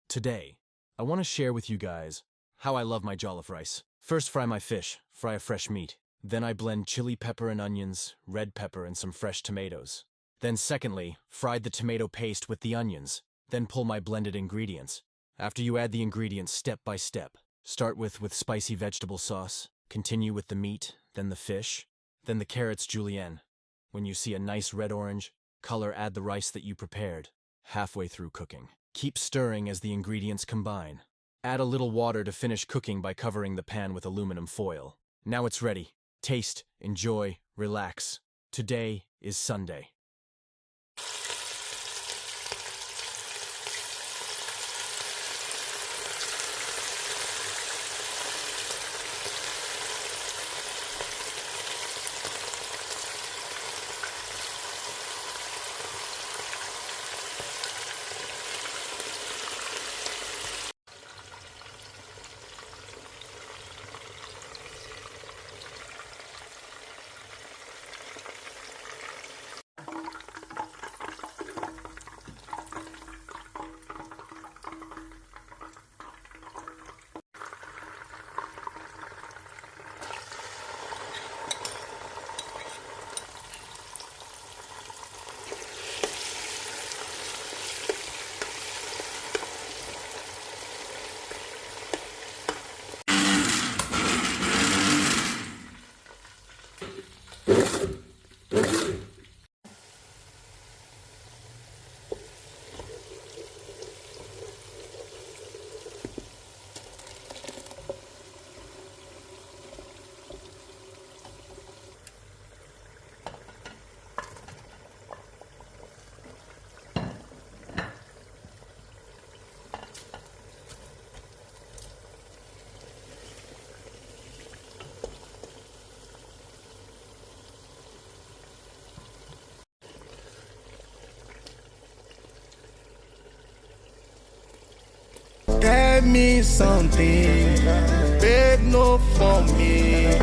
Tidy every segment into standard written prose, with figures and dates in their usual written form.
Today, I want to share with you guys how I love my jollof rice. First, fry my fish, fry a fresh meat. Then I blend chili pepper and onions, red pepper and some fresh tomatoes. Then secondly, fry the tomato paste with the onions. Then pull my blended ingredients. After you add the ingredients step by step. Start with spicy vegetable sauce, continue with the meat, then the fish, then the carrots julienne. When you see a nice red-orange color, add the rice that you prepared. Halfway through cooking, keep stirring as the ingredients combine. Add a little water to finish cooking by covering the pan with aluminum foil. Now it's ready. Taste, enjoy, relax. Today is Sunday. Tell me something, babe, no for me.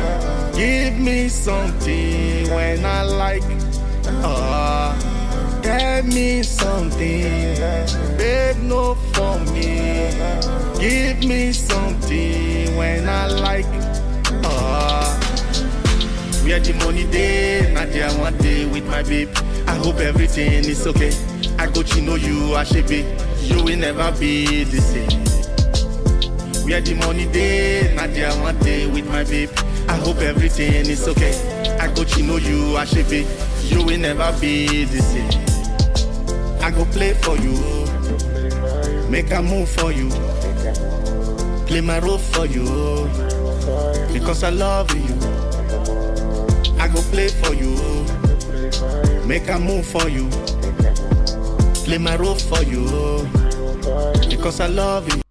Give me something when I like. Tell me something, babe, no for me. Give me something when I like. Where the money day, not there one day with my babe. I hope everything is okay. I go to know you, I should be. You will never be the same. Where the money day, not there one day with my babe. I hope everything is okay. I go to know you, I should be. You will never be the same. I go play for you, make a move for you, play my role for you, because I love you. I go play for you, make a move for you, play my role for you, because I love you.